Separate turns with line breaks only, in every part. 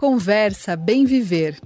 Conversa Bem Viver.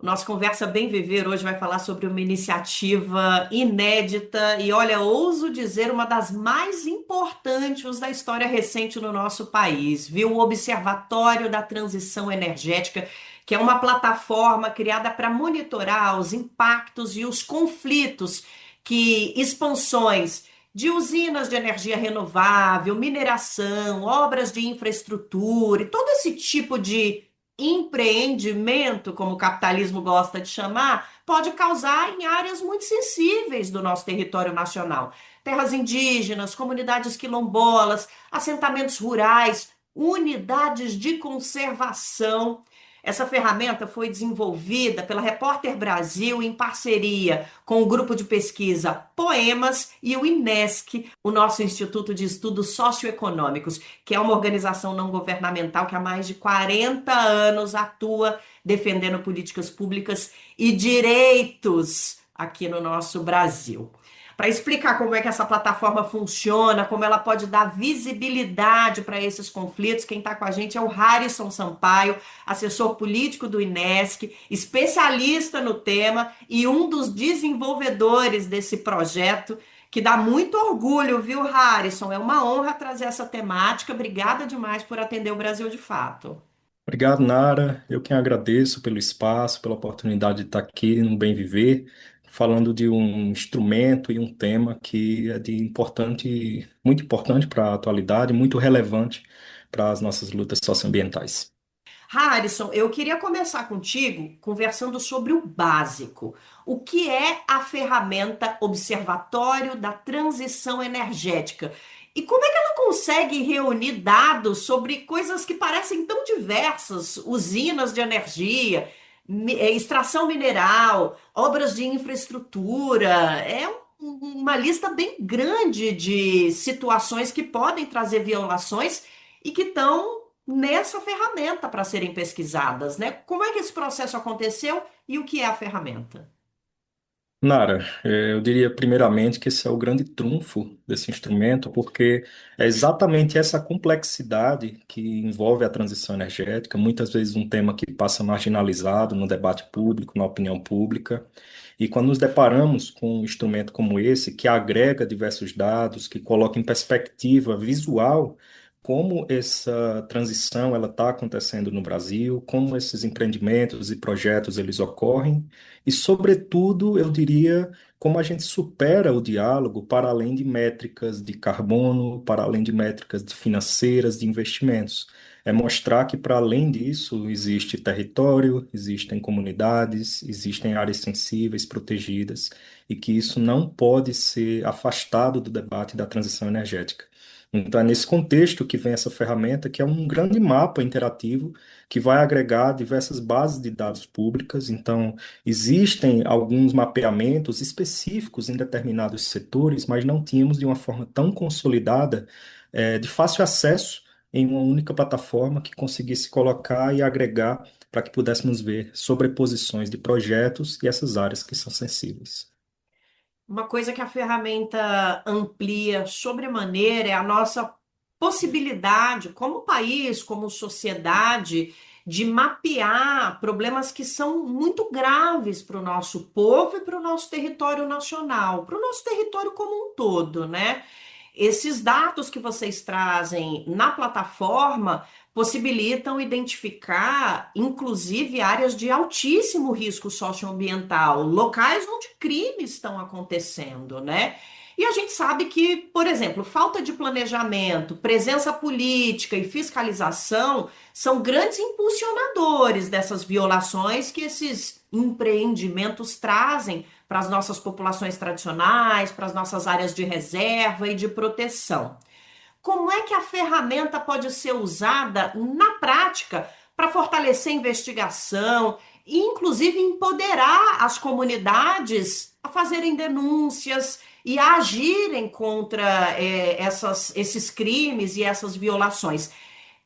Nossa Conversa Bem Viver hoje vai falar sobre uma iniciativa inédita e, olha, ouso dizer, uma das mais importantes da história recente no nosso país, viu? O Observatório da Transição Energética, que é uma plataforma criada para monitorar os impactos e os conflitos que expansões de usinas de energia renovável, mineração, obras de infraestrutura e todo esse tipo de empreendimento, como o capitalismo gosta de chamar, pode causar em áreas muito sensíveis do nosso território nacional. Terras indígenas, comunidades quilombolas, assentamentos rurais, unidades de conservação. Essa ferramenta foi desenvolvida pela Repórter Brasil em parceria com o grupo de pesquisa Poemas e o INESC, o nosso Instituto de Estudos Socioeconômicos, que é uma organização não governamental que há mais de 40 anos atua defendendo políticas públicas e direitos aqui no nosso Brasil. Para explicar como é que essa plataforma funciona, como ela pode dar visibilidade para esses conflitos, quem está com a gente é o Harrison Sampaio, assessor político do INESC, especialista no tema e um dos desenvolvedores desse projeto, que dá muito orgulho, viu, Harrison? É uma honra trazer essa temática. Obrigada demais por atender o Brasil de Fato.
Obrigado, Nara. Eu quem agradeço pelo espaço, pela oportunidade de estar aqui no Bem Viver, falando de um instrumento e um tema que é de importante, muito importante para a atualidade, muito relevante para as nossas lutas socioambientais.
Harrison, eu queria começar contigo conversando sobre o básico. O que é a ferramenta Observatório da Transição Energética? E como é que ela consegue reunir dados sobre coisas que parecem tão diversas, usinas de energia, extração mineral, obras de infraestrutura? Uma lista bem grande de situações que podem trazer violações e que estão nessa ferramenta para serem pesquisadas, né? Como é que esse processo aconteceu e o que é a ferramenta?
Nara, eu diria primeiramente que esse é o grande trunfo desse instrumento, porque é exatamente essa complexidade que envolve a transição energética, muitas vezes um tema que passa marginalizado no debate público, na opinião pública. E quando nos deparamos com um instrumento como esse, que agrega diversos dados, que coloca em perspectiva visual como essa transição ela está acontecendo no Brasil, como esses empreendimentos e projetos eles ocorrem, e, sobretudo, eu diria como a gente supera o diálogo para além de métricas de carbono, para além de métricas de financeiras, de investimentos. É mostrar que, para além disso, existe território, existem comunidades, existem áreas sensíveis, protegidas, e que isso não pode ser afastado do debate da transição energética. Então, é nesse contexto que vem essa ferramenta, que é um grande mapa interativo que vai agregar diversas bases de dados públicas. Então, existem alguns mapeamentos específicos em determinados setores, mas não tínhamos de uma forma tão consolidada, de fácil acesso em uma única plataforma que conseguisse colocar e agregar para que pudéssemos ver sobreposições de projetos e essas áreas que são sensíveis.
Uma coisa que a ferramenta amplia sobremaneira é a nossa possibilidade, como país, como sociedade, de mapear problemas que são muito graves para o nosso povo e para o nosso território nacional, para o nosso território como um todo, né? Esses dados que vocês trazem na plataforma possibilitam identificar, inclusive, áreas de altíssimo risco socioambiental, locais onde crimes estão acontecendo, né? E a gente sabe que, por exemplo, falta de planejamento, presença política e fiscalização são grandes impulsionadores dessas violações que esses empreendimentos trazem para as nossas populações tradicionais, para as nossas áreas de reserva e de proteção. Como é que a ferramenta pode ser usada na prática para fortalecer a investigação e, inclusive, empoderar as comunidades a fazerem denúncias e a agirem contra esses crimes e essas violações?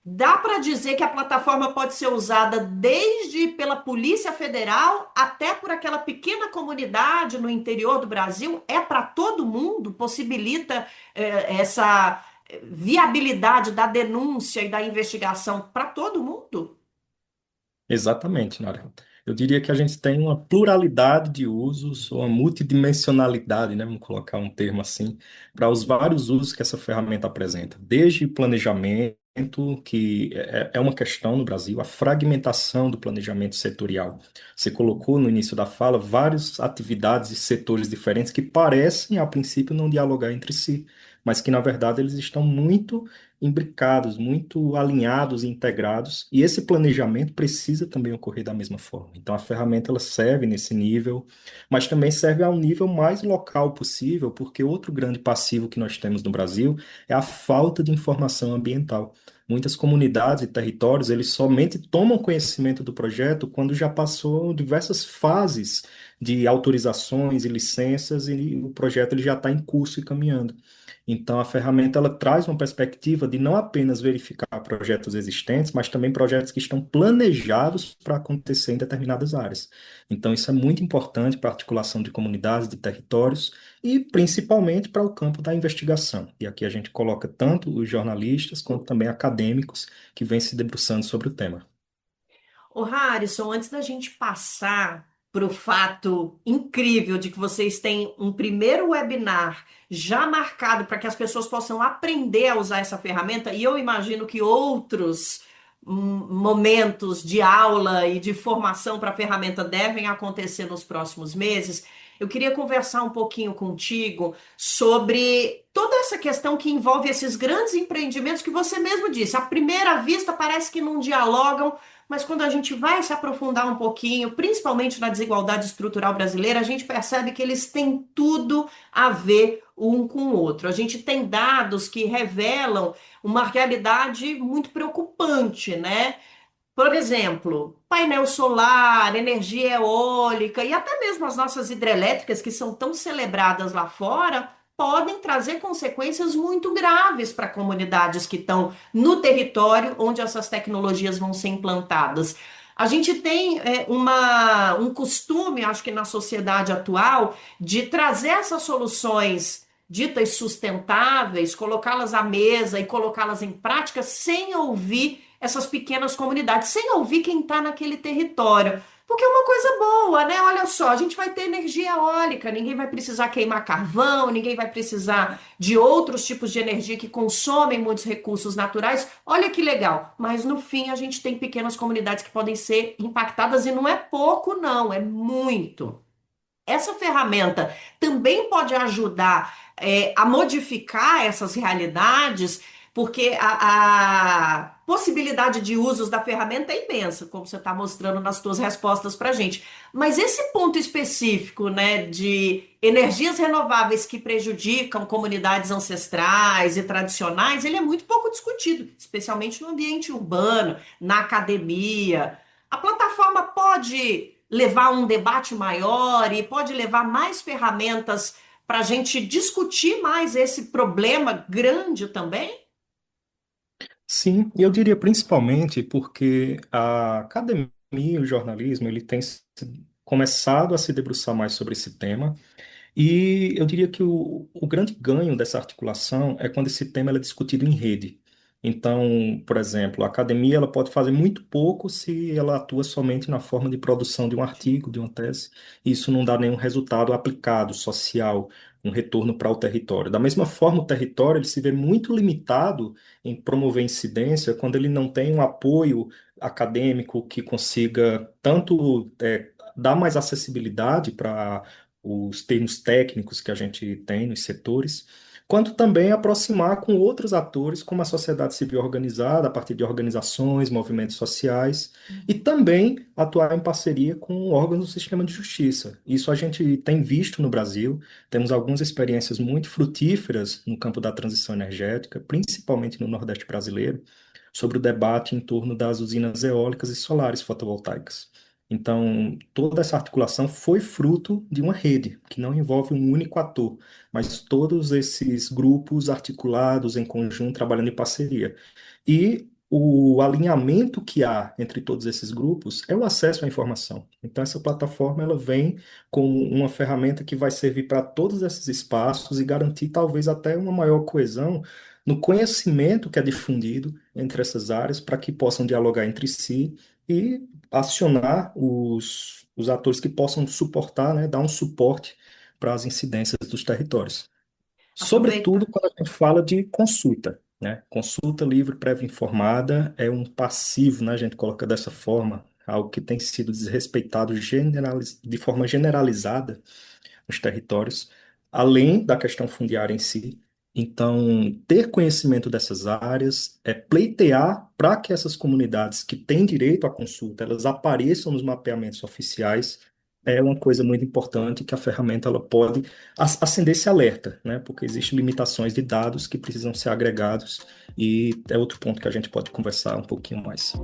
Dá para dizer que a plataforma pode ser usada desde pela Polícia Federal até por aquela pequena comunidade no interior do Brasil? É para todo mundo? Possibilita essa viabilidade da denúncia e da investigação para todo mundo?
Exatamente, Nara. Eu diria que a gente tem uma pluralidade de usos, ou uma multidimensionalidade, né? Vamos colocar um termo assim, para os vários usos que essa ferramenta apresenta. Desde planejamento, que é uma questão no Brasil, a fragmentação do planejamento setorial. Você colocou no início da fala várias atividades e setores diferentes que parecem, a princípio, não dialogar entre si, mas que, na verdade, eles estão muito imbricados, muito alinhados e integrados, e esse planejamento precisa também ocorrer da mesma forma. Então, a ferramenta ela serve nesse nível, mas também serve ao nível mais local possível, porque outro grande passivo que nós temos no Brasil é a falta de informação ambiental. Muitas comunidades e territórios, eles somente tomam conhecimento do projeto quando já passou diversas fases de autorizações e licenças e o projeto ele já está em curso e caminhando. Então, a ferramenta ela traz uma perspectiva de não apenas verificar projetos existentes, mas também projetos que estão planejados para acontecer em determinadas áreas. Então, isso é muito importante para a articulação de comunidades, de territórios e principalmente para o campo da investigação. E aqui a gente coloca tanto os jornalistas quanto também acadêmicos que vêm se debruçando sobre o tema.
Ô, Harrison, antes da gente passar para o fato incrível de que vocês têm um primeiro webinar já marcado para que as pessoas possam aprender a usar essa ferramenta, e eu imagino que outros momentos de aula e de formação para a ferramenta devem acontecer nos próximos meses. Eu queria conversar um pouquinho contigo sobre toda essa questão que envolve esses grandes empreendimentos que você mesmo disse. À primeira vista, parece que não dialogam, mas quando a gente vai se aprofundar um pouquinho, principalmente na desigualdade estrutural brasileira, a gente percebe que eles têm tudo a ver um com o outro. A gente tem dados que revelam uma realidade muito preocupante, né? Por exemplo, painel solar, energia eólica e até mesmo as nossas hidrelétricas, que são tão celebradas lá fora, podem trazer consequências muito graves para comunidades que estão no território onde essas tecnologias vão ser implantadas. A gente tem um costume, acho que na sociedade atual, de trazer essas soluções ditas sustentáveis, colocá-las à mesa e colocá-las em prática sem ouvir essas pequenas comunidades, sem ouvir quem está naquele território. Porque é uma coisa boa, né? Olha só, a gente vai ter energia eólica, ninguém vai precisar queimar carvão, ninguém vai precisar de outros tipos de energia que consomem muitos recursos naturais. Olha que legal. Mas no fim a gente tem pequenas comunidades que podem ser impactadas e não é pouco, não, é muito. Essa ferramenta também pode ajudar a modificar essas realidades, porque a possibilidade de usos da ferramenta é imensa, como você está mostrando nas suas respostas para a gente. Mas esse ponto específico, né, de energias renováveis que prejudicam comunidades ancestrais e tradicionais, ele é muito pouco discutido, especialmente no ambiente urbano, na academia. A plataforma pode levar a um debate maior e pode levar mais ferramentas para a gente discutir mais esse problema grande também?
Sim, eu diria principalmente porque a academia e o jornalismo ele tem começado a se debruçar mais sobre esse tema. E eu diria que o grande ganho dessa articulação é quando esse tema ele é discutido em rede. Então, por exemplo, a academia ela pode fazer muito pouco se ela atua somente na forma de produção de um artigo, de uma tese, e isso não dá nenhum resultado aplicado, social, um retorno para o território. Da mesma forma, o território ele se vê muito limitado em promover incidência quando ele não tem um apoio acadêmico que consiga tanto dar mais acessibilidade para os termos técnicos que a gente tem nos setores, quanto também aproximar com outros atores, como a sociedade civil organizada, a partir de organizações, movimentos sociais, e também atuar em parceria com órgãos do sistema de justiça. Isso a gente tem visto no Brasil, temos algumas experiências muito frutíferas no campo da transição energética, principalmente no Nordeste brasileiro, sobre o debate em torno das usinas eólicas e solares fotovoltaicas. Então, toda essa articulação foi fruto de uma rede, que não envolve um único ator, mas todos esses grupos articulados em conjunto, trabalhando em parceria. E o alinhamento que há entre todos esses grupos é o acesso à informação. Então, essa plataforma ela vem como uma ferramenta que vai servir para todos esses espaços e garantir talvez até uma maior coesão no conhecimento que é difundido entre essas áreas para que possam dialogar entre si e acionar os atores que possam suportar, né, dar um suporte para as incidências dos territórios.
Aproveita.
Sobretudo quando a gente fala de consulta, né? Consulta livre, prévia informada é um passivo, né? A gente coloca dessa forma, algo que tem sido desrespeitado de forma generalizada nos territórios, além da questão fundiária em si. Então, ter conhecimento dessas áreas, pleitear para que essas comunidades que têm direito à consulta, elas apareçam nos mapeamentos oficiais, é uma coisa muito importante que a ferramenta ela pode acender esse alerta, né? Porque existem limitações de dados que precisam ser agregados e é outro ponto que a gente pode conversar um pouquinho mais.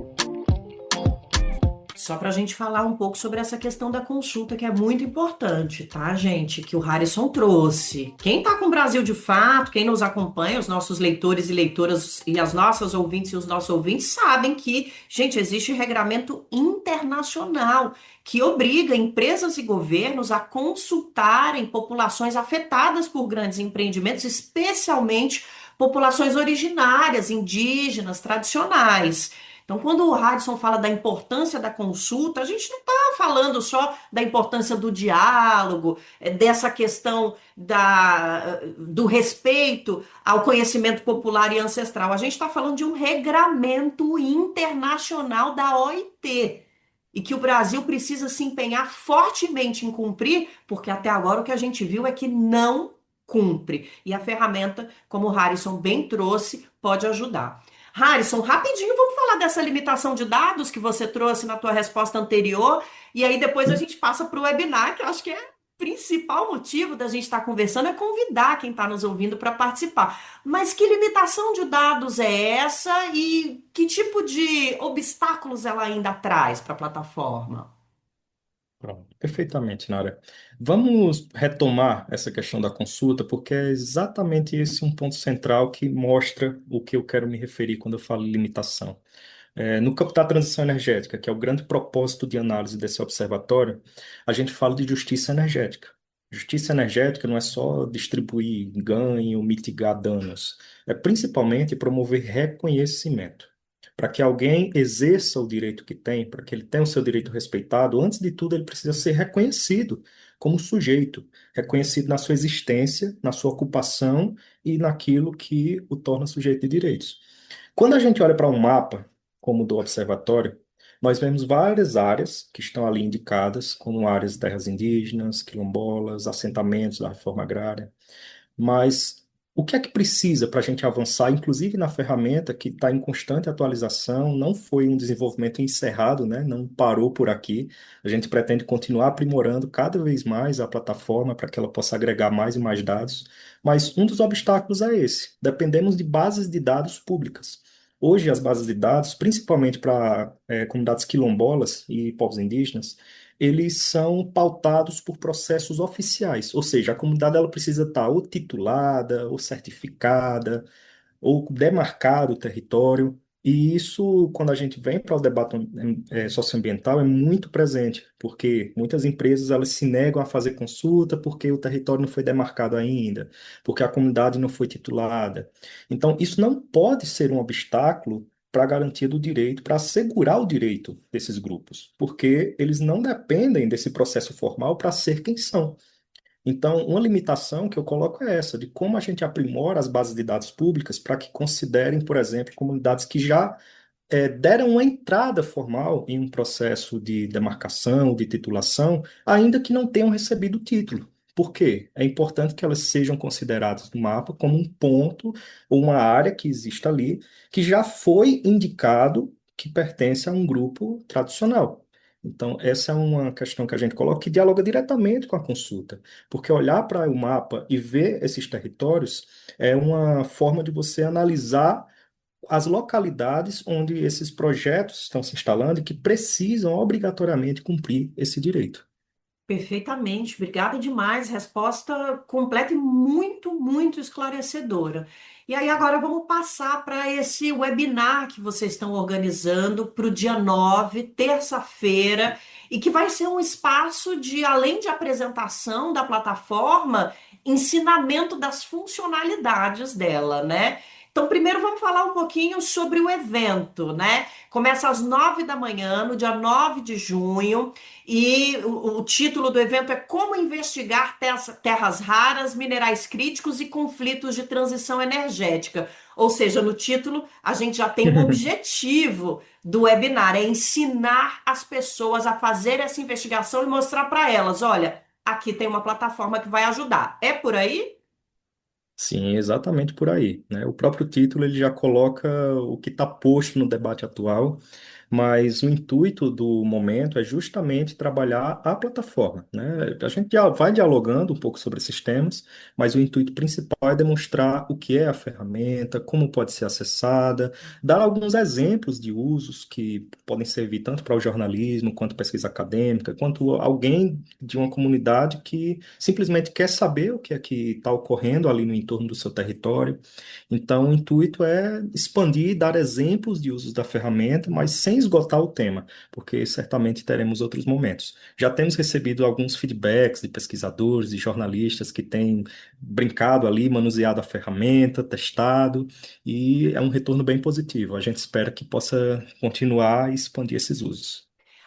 Só para a gente falar um pouco sobre essa questão da consulta, que é muito importante, tá, gente? Que o Harrison trouxe. Quem está com o Brasil de fato, quem nos acompanha, os nossos leitores e leitoras e as nossas ouvintes e os nossos ouvintes sabem que, gente, existe regramento internacional que obriga empresas e governos a consultarem populações afetadas por grandes empreendimentos, especialmente populações originárias, indígenas, tradicionais. Então, quando o Radisson fala da importância da consulta, a gente não está falando só da importância do diálogo, dessa questão do respeito ao conhecimento popular e ancestral. A gente está falando de um regramento internacional da OIT. E que o Brasil precisa se empenhar fortemente em cumprir, porque até agora o que a gente viu é que não cumpre. E a ferramenta, como o Harrison bem trouxe, pode ajudar. Harrison, rapidinho, vamos falar dessa limitação de dados que você trouxe na tua resposta anterior, e aí depois a gente passa para o webinar, que eu acho que é o principal motivo da gente estar conversando, é convidar quem está nos ouvindo para participar. Mas que limitação de dados é essa e que tipo de obstáculos ela ainda traz para a plataforma?
Pronto, perfeitamente, Nara. Vamos retomar essa questão da consulta, porque é exatamente esse um ponto central que mostra o que eu quero me referir quando eu falo em limitação. No campo da transição energética, que é o grande propósito de análise desse observatório, a gente fala de justiça energética. Justiça energética não é só distribuir ganho, mitigar danos, é principalmente promover reconhecimento. Para que alguém exerça o direito que tem, para que ele tenha o seu direito respeitado, antes de tudo ele precisa ser reconhecido como sujeito, reconhecido na sua existência, na sua ocupação e naquilo que o torna sujeito de direitos. Quando a gente olha para um mapa, como o do observatório, nós vemos várias áreas que estão ali indicadas, como áreas de terras indígenas, quilombolas, assentamentos da reforma agrária. Mas o que é que precisa para a gente avançar, inclusive na ferramenta que está em constante atualização, não foi um desenvolvimento encerrado, né? Não parou por aqui. A gente pretende continuar aprimorando cada vez mais a plataforma para que ela possa agregar mais e mais dados. Mas um dos obstáculos é esse: dependemos de bases de dados públicas. Hoje, as bases de dados, principalmente para comunidades quilombolas e povos indígenas, eles são pautados por processos oficiais, ou seja, a comunidade ela precisa estar ou titulada, ou certificada, ou demarcado o território. E isso, quando a gente vem para o debate socioambiental, é muito presente, porque muitas empresas elas se negam a fazer consulta porque o território não foi demarcado ainda, porque a comunidade não foi titulada. Então, isso não pode ser um obstáculo para a garantia do direito, para assegurar o direito desses grupos, porque eles não dependem desse processo formal para ser quem são. Então, uma limitação que eu coloco é essa, de como a gente aprimora as bases de dados públicas para que considerem, por exemplo, comunidades que já deram uma entrada formal em um processo de demarcação, de titulação, ainda que não tenham recebido o título. Por quê? É importante que elas sejam consideradas no mapa como um ponto ou uma área que existe ali, que já foi indicado que pertence a um grupo tradicional. Então, essa é uma questão que a gente coloca que dialoga diretamente com a consulta, porque olhar para o mapa e ver esses territórios é uma forma de você analisar as localidades onde esses projetos estão se instalando e que precisam obrigatoriamente cumprir esse direito.
Perfeitamente, obrigada demais. Resposta completa e muito, muito esclarecedora. E aí, agora vamos passar para esse webinar que vocês estão organizando para o dia 9, terça-feira, e que vai ser um espaço de, além de apresentação da plataforma, ensinamento das funcionalidades dela, né? Então, primeiro vamos falar um pouquinho sobre o evento, né? Começa às 9 da manhã, no dia 9 de junho. E o título do evento é Como Investigar Terras Raras, Minerais Críticos e Conflitos de Transição Energética. Ou seja, no título a gente já tem um objetivo do webinar, é ensinar as pessoas a fazer essa investigação e mostrar para elas, olha, aqui tem uma plataforma que vai ajudar. É por aí?
Sim, exatamente por aí, né? O próprio título ele já coloca o que está posto no debate atual, mas o intuito do momento é justamente trabalhar a plataforma, né? A gente já vai dialogando um pouco sobre esses temas, mas o intuito principal é demonstrar o que é a ferramenta, como pode ser acessada, dar alguns exemplos de usos que podem servir tanto para o jornalismo, quanto pesquisa acadêmica, quanto alguém de uma comunidade que simplesmente quer saber o que é que está ocorrendo ali no entorno do seu território. Então, o intuito é expandir, dar exemplos de usos da ferramenta, mas sem esgotar o tema, porque certamente teremos outros momentos. Já temos recebido alguns feedbacks de pesquisadores e jornalistas que têm brincado ali, manuseado a ferramenta, testado, e é um retorno bem positivo. A gente espera que possa continuar e expandir esses usos.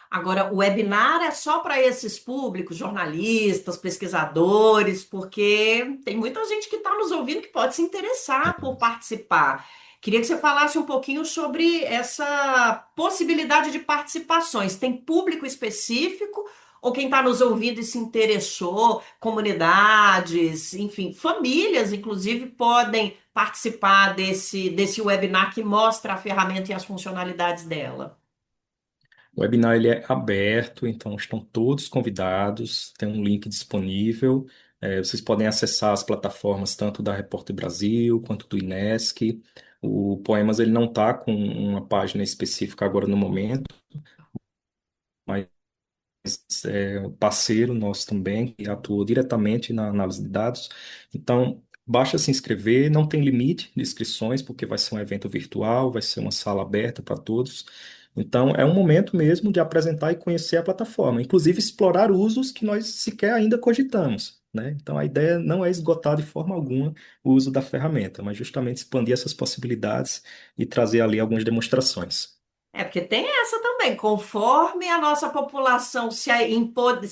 Agora, o webinar é só para esses públicos, jornalistas, pesquisadores, porque tem muita gente que está nos ouvindo que pode se interessar por participar. Queria que você falasse um pouquinho sobre essa possibilidade de participações. Tem público específico ou quem está nos ouvindo e se interessou, comunidades, enfim, famílias, inclusive, podem participar desse webinar que mostra a ferramenta e as funcionalidades dela?
O webinar ele é aberto, então estão todos convidados, tem um link disponível. Vocês podem acessar as plataformas tanto da Repórter Brasil quanto do INESC. O Poemas ele não está com uma página específica agora no momento, mas é um parceiro nosso também, que atua diretamente na análise de dados. Então, basta se inscrever, não tem limite de inscrições, porque vai ser um evento virtual, vai ser uma sala aberta para todos. Então, é um momento mesmo de apresentar e conhecer a plataforma, inclusive explorar usos que nós sequer ainda cogitamos, né? Então, a ideia não é esgotar de forma alguma o uso da ferramenta, mas justamente expandir essas possibilidades e trazer ali algumas demonstrações.
É, porque tem essa também, conforme a nossa população se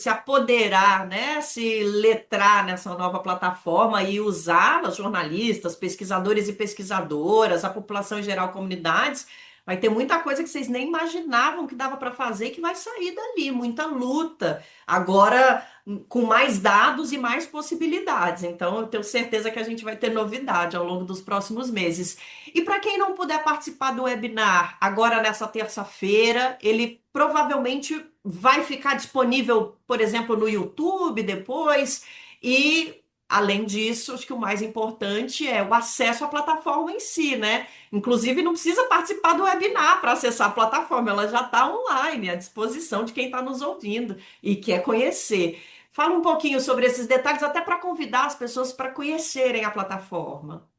apoderar, né, se letrar nessa nova plataforma e usá-la, jornalistas, pesquisadores e pesquisadoras, a população em geral, comunidades, vai ter muita coisa que vocês nem imaginavam que dava para fazer que vai sair dali, muita luta. Agora, com mais dados e mais possibilidades. Então, eu tenho certeza que a gente vai ter novidade ao longo dos próximos meses. E para quem não puder participar do webinar agora nessa terça-feira, ele provavelmente vai ficar disponível, por exemplo, no YouTube depois. E, além disso, acho que o mais importante é o acesso à plataforma em si, né? Inclusive, não precisa participar do webinar para acessar a plataforma, ela já está online, à disposição de quem está nos ouvindo e quer conhecer. Fala um pouquinho sobre esses detalhes, até para convidar as pessoas para conhecerem a plataforma.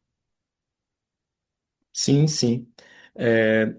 Sim, sim.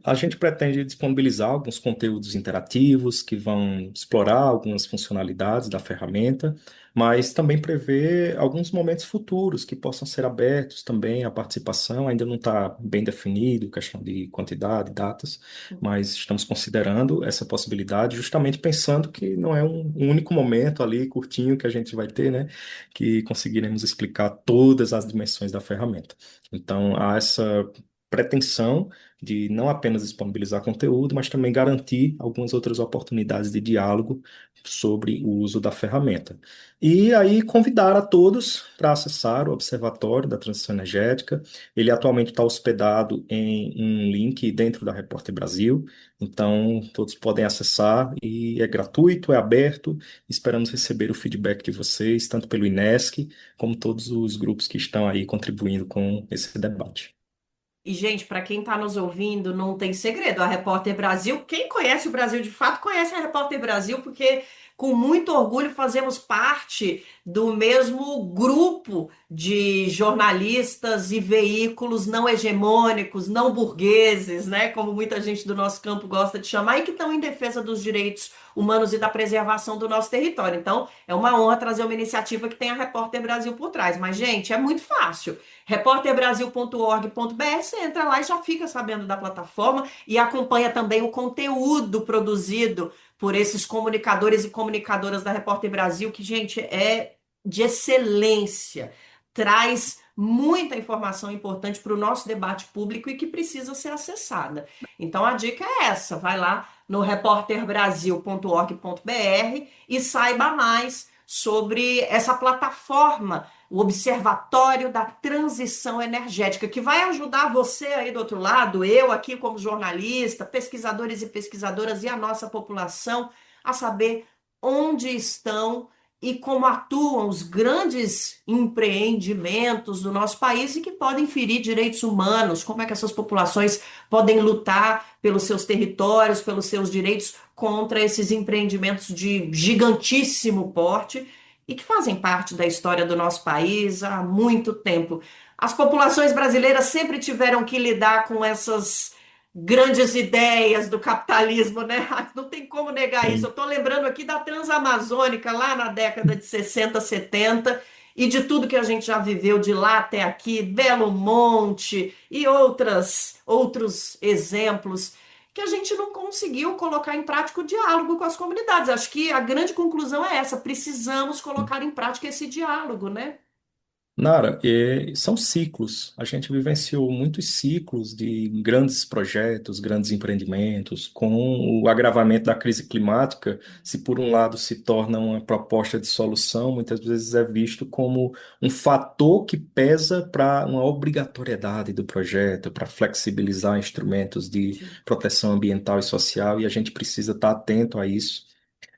A gente pretende disponibilizar alguns conteúdos interativos que vão explorar algumas funcionalidades da ferramenta, mas também prever alguns momentos futuros que possam ser abertos também à participação. Ainda não está bem definido, questão de quantidade, datas, mas estamos considerando essa possibilidade, justamente pensando que não é um único momento ali curtinho que a gente vai ter, né, que conseguiremos explicar todas as dimensões da ferramenta. Então, há essa pretensão de não apenas disponibilizar conteúdo, mas também garantir algumas outras oportunidades de diálogo sobre o uso da ferramenta. E aí convidar a todos para acessar o Observatório da Transição Energética. Ele atualmente está hospedado em um link dentro da Repórter Brasil, então todos podem acessar e é gratuito, é aberto. Esperamos receber o feedback de vocês, tanto pelo INESC, como todos os grupos que estão aí contribuindo com esse debate.
E, gente, para quem está nos ouvindo, não tem segredo. A Repórter Brasil, quem conhece o Brasil de fato, conhece a Repórter Brasil, porque com muito orgulho, fazemos parte do mesmo grupo de jornalistas e veículos não hegemônicos, não burgueses, né, como muita gente do nosso campo gosta de chamar, e que estão em defesa dos direitos humanos e da preservação do nosso território. Então, é uma honra trazer uma iniciativa que tem a Repórter Brasil por trás. Mas, gente, é muito fácil. repórterbrasil.org.br, você entra lá e já fica sabendo da plataforma e acompanha também o conteúdo produzido por esses comunicadores e comunicadoras da Repórter Brasil, que, gente, é de excelência, traz muita informação importante para o nosso debate público e que precisa ser acessada. Então a dica é essa, vai lá no repórterbrasil.org.br e saiba mais sobre essa plataforma, o Observatório da Transição Energética, que vai ajudar você aí do outro lado, eu aqui como jornalista, pesquisadores e pesquisadoras e a nossa população a saber onde estão e como atuam os grandes empreendimentos do nosso país e que podem ferir direitos humanos, como é que essas populações podem lutar pelos seus territórios, pelos seus direitos contra esses empreendimentos de gigantíssimo porte e que fazem parte da história do nosso país há muito tempo. As populações brasileiras sempre tiveram que lidar com essas grandes ideias do capitalismo, né? Não tem como negar isso. Eu
Sim.
estou lembrando aqui da Transamazônica, lá na década de 60, 70, e de tudo que a gente já viveu de lá até aqui, Belo Monte e outros exemplos, que a gente não conseguiu colocar em prática o diálogo com as comunidades. Acho que a grande conclusão é essa: precisamos colocar em prática esse diálogo, né?
Nara, são ciclos. A gente vivenciou muitos ciclos de grandes projetos, grandes empreendimentos, com o agravamento da crise climática. Se por um lado se torna uma proposta de solução, muitas vezes é visto como um fator que pesa para uma obrigatoriedade do projeto, para flexibilizar instrumentos de
Sim.
proteção ambiental e social, e a gente precisa estar atento a isso.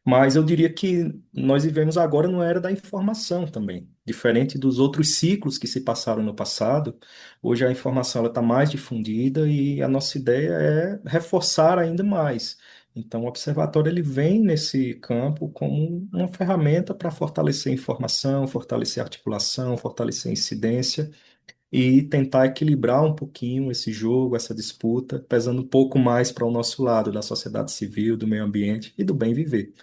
Mas eu diria que nós vivemos agora numa era da informação também. Diferente dos outros ciclos que se passaram no passado, hoje a informação está mais difundida e a nossa ideia é reforçar ainda mais. Então, o observatório ele vem nesse campo como uma ferramenta para fortalecer a informação, fortalecer a articulação, fortalecer a incidência e tentar equilibrar um pouquinho esse jogo, essa disputa, pesando um pouco mais para o nosso lado, da sociedade civil, do meio ambiente e do bem viver,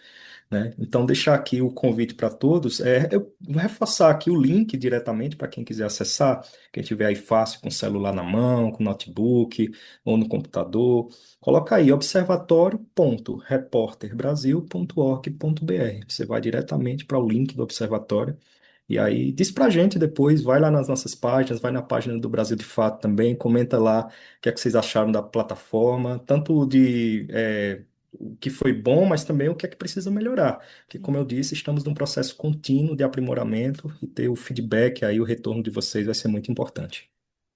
né? Então, deixar aqui o convite para todos. Eu vou reforçar aqui o link diretamente para quem quiser acessar, quem tiver aí fácil com o celular na mão, com notebook ou no computador. Coloca aí observatório.reporterbrasil.org.br. Você vai diretamente para o link do observatório. E aí, diz pra gente depois, vai lá nas nossas páginas, vai na página do Brasil de Fato também, comenta lá o que é que vocês acharam da plataforma, tanto o que foi bom, mas também o que é que precisa melhorar. Porque, como eu disse, estamos num processo contínuo de aprimoramento e ter o feedback aí, o retorno de vocês vai ser muito importante.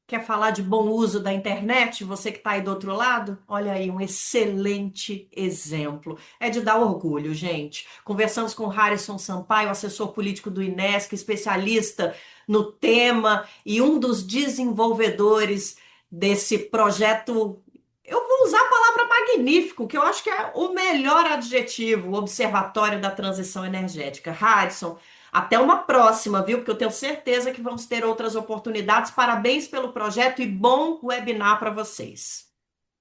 Quer falar de bom uso da internet? Você que está aí do outro lado? Olha aí, um excelente exemplo. É de dar orgulho, gente. Conversamos com Harrison Sampaio, assessor político do INESC, especialista no tema e um dos desenvolvedores desse projeto. Eu vou usar a palavra magnífico, que eu acho que é o melhor adjetivo, o Observatório da Transição Energética. Harrison, até uma próxima, viu? Porque eu tenho certeza que vamos ter outras oportunidades. Parabéns pelo projeto e bom webinar para vocês.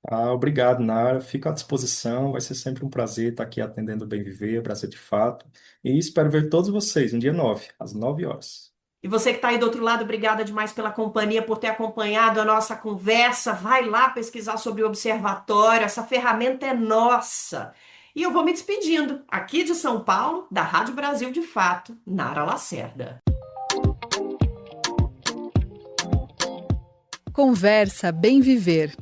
Ah, obrigado, Nara. Fico à disposição. Vai ser sempre um prazer estar aqui atendendo o Bem Viver, Brasil de Fato. E espero ver todos vocês no dia 9, às 9 horas.
E você que está aí do outro lado, obrigada demais pela companhia, por ter acompanhado a nossa conversa. Vai lá pesquisar sobre o observatório, essa ferramenta é nossa. E eu vou me despedindo aqui de São Paulo, da Rádio Brasil de Fato, Nara Lacerda.
Conversa Bem Viver.